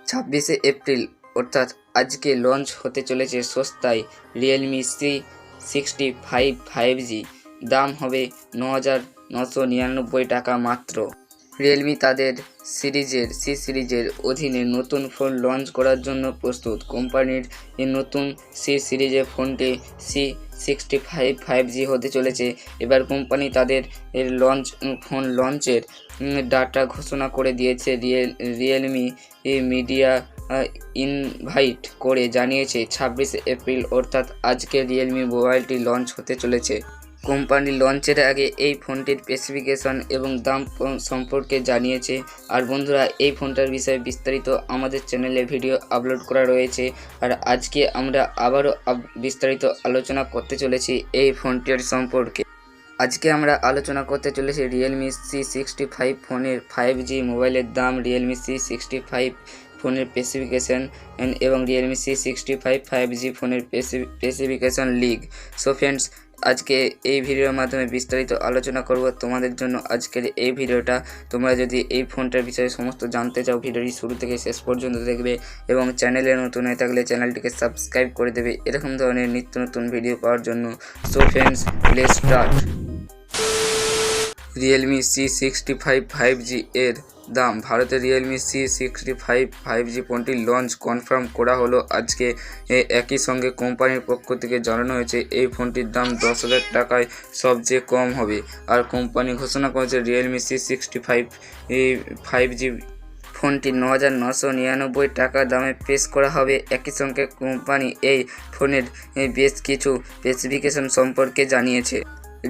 26 April অর্থাৎ আজকে launch হতে চলেছে সস্তায় রিয়েলমি C65 5G। দাম হবে 9,999 টাকা মাত্র। রিয়েলমি তাদের সিরিজের অধীনে নতুন ফোন লঞ্চ করার জন্য প্রস্তুত। কোম্পানির এই নতুন সিরিজের ফোনটি C65 5G হতে চলেছে। এবার কোম্পানি তাদের ফোন লঞ্চের ডাটা ঘোষণা করে দিয়েছে। রিয়েলমি মিডিয়া ইনভাইট করে জানিয়েছে 26 এপ্রিল অর্থাৎ আজকে রিয়েলমি মোবাইলটি লঞ্চ হতে চলেছে। কোম্পানি লঞ্চের আগে এই ফোনটির স্পেসিফিকেশন এবং দাম সম্পর্কে জানিয়েছে। আর বন্ধুরা, এই ফোনটার বিষয়ে বিস্তারিত আমাদের চ্যানেলে ভিডিও আপলোড করা রয়েছে। আর আজকে আমরা আবারও বিস্তারিত আলোচনা করতে চলেছি এই ফোনটির সম্পর্কে। আজকে আমরা আলোচনা করতে চলেছি রিয়েলমি C65 ফোনের 5G মোবাইলের দাম, রিয়েলমি C65 ফোনের স্পেসিফিকেশন এবং রিয়েলমি C65 5G ফোনের স্পেসিফিকেশন লিগ। সো ফ্রেন্ডস, আজকে এই ভিডিওর মাধ্যমে বিস্তারিত আলোচনা করব তোমাদের জন্য আজকের এই ভিডিওটা। তোমরা যদি এই ফোনটার বিষয়ে সমস্ত জানতে চাও, ভিডিওটি শুরু থেকে শেষ পর্যন্ত দেখবে এবং চ্যানেলে নতুন হয়ে থাকলে চ্যানেলটিকে সাবস্ক্রাইব করে দেবে এরকম ধরনের নিত্য নতুন ভিডিও পাওয়ার জন্য। So friends, let's start. Realme C65 5G এর দাম। ভারতে রিয়েলমি C65 5G ফোনটি লঞ্চ কনফার্ম করা হলো আজকে। একই সঙ্গে কোম্পানির পক্ষ থেকে জানানো হয়েছে এই ফোনটির দাম 10,000 টাকায় সবচেয়ে কম হবে। আর কোম্পানি ঘোষণা করেছে রিয়েলমি C65 5G ফোনটি 9,999 টাকা দামে পেশ করা হবে। একই সঙ্গে কোম্পানি এই ফোনের বেশ কিছু স্পেসিফিকেশন সম্পর্কে জানিয়েছে।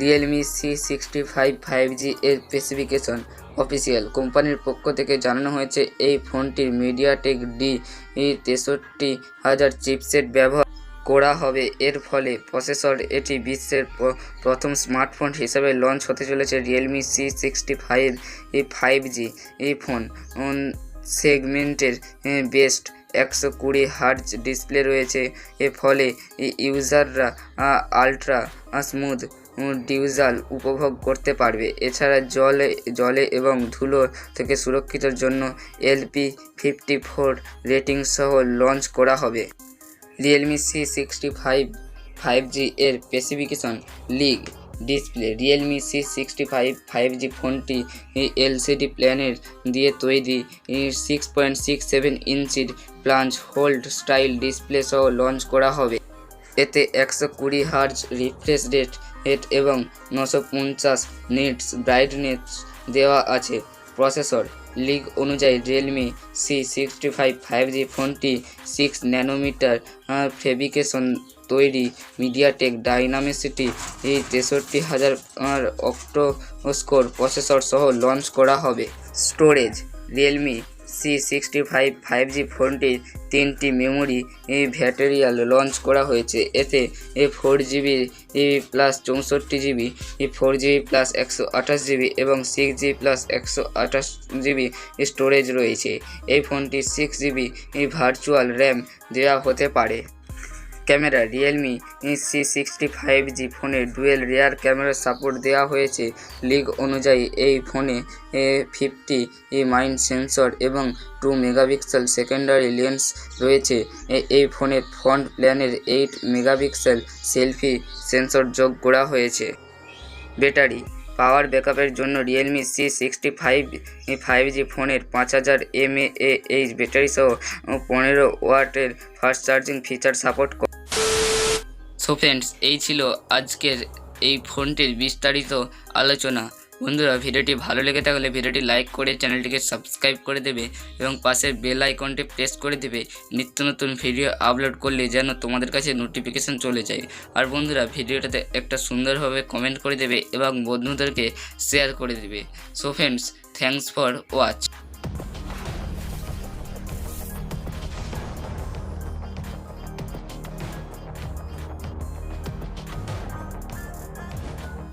রিয়েলমি C65 5G এর স্পেসিফিকেশন অফিসিয়াল। কোম্পানির পক্ষ থেকে জানানো হয়েছে এই ফোনটির মিডিয়াটেক D63000 চিপসেট ব্যবহার করা হবে। এর ফলে প্রসেসর এটি বিশ্বের প্রথম স্মার্টফোন হিসেবে লঞ্চ হতে চলেছে। রিয়েলমি C65 5G এই ফোন সেগমেন্টের বেস্ট 120 হার্জ ডিসপ্লে রয়েছে। এর ফলে ইউজাররা আলট্রা স্মুথ ডিউজাল উপভোগ করতে পারবে। এছাড়া জলে এবং ধুলো থেকে সুরক্ষিতর জন্য LP54 রেটিং সহ লঞ্চ করা হবে। রিয়েলমি C65 5G এর specification league display. Realme C65 5G ফোনটি LCD প্যানেল দিয়ে তৈরি 6.67 ইঞ্চির প্লাঞ্চ হোল্ড স্টাইল ডিসপ্লে সহ লঞ্চ করা হবে। এতে 120 হার্জ রিফ্রেশ রেট এবং 950 নিটস ব্রাইটনেস দেওয়া আছে। প্রসেসর লিগ অনুযায়ী রিয়েলমি C65 5G ফোনটি 6 ন্যানোমিটার ফেব্রিকেশন তৈরি মিডিয়াটেক ডাইনামিসিটি 63000 অক্টো-কোর প্রসেসর সহ লঞ্চ করা হবে। স্টোরেজ। রিয়েলমি C65 5G ফোনটির 3টি মেমোরি ভ্যারিয়েন্ট লঞ্চ করা হয়েছে। এতে 4GB plus 64GB, 4GB plus 128GB এবং 6GB প্লাস 128GB স্টোরেজ রয়েছে। এই ফোনটি 6GB ভার্চুয়াল র্যাম দেওয়া হতে পারে। ক্যামেরা। রিয়েলমি C65G ফোনে ডুয়েল রিয়ার ক্যামেরা সাপোর্ট দেওয়া হয়েছে। লিগ অনুযায়ী এই ফোনে 50 মাইন সেন্সর এবং 2 মেগাপিক্সেল সেকেন্ডারি লেন্স রয়েছে। এই ফোনের ফ্রন্ট প্যানেলে 8 মেগাপিক্সেল সেলফি সেন্সর যোগ করা হয়েছে। ব্যাটারি। পাওয়ার ব্যাকআপের জন্য রিয়েলমি C65 5G ফোনের 5000 mAh ব্যাটারি সহ 15 ওয়াটের ফাস্ট চার্জিং ফিচার সাপোর্ট করে। সো ফ্রেন্ডস, এই ছিল আজকের এই ফোনটির বিস্তারিত আলোচনা। বন্ধুরা, ভিডিওটি ভালো লেগে থাকলে ভিডিওটি লাইক করে চ্যানেলটিকে সাবস্ক্রাইব করে দেবে এবং পাশের বেল আইকনটি প্রেস করে দেবে নিত্য নতুন ভিডিও আপলোড করলে যেন তোমাদের কাছে নোটিফিকেশন চলে যায়। আর বন্ধুরা, ভিডিওটাতে একটা সুন্দরভাবে কমেন্ট করে দেবে এবং বন্ধুদেরকে শেয়ার করে দেবে। So friends, thanks for watch.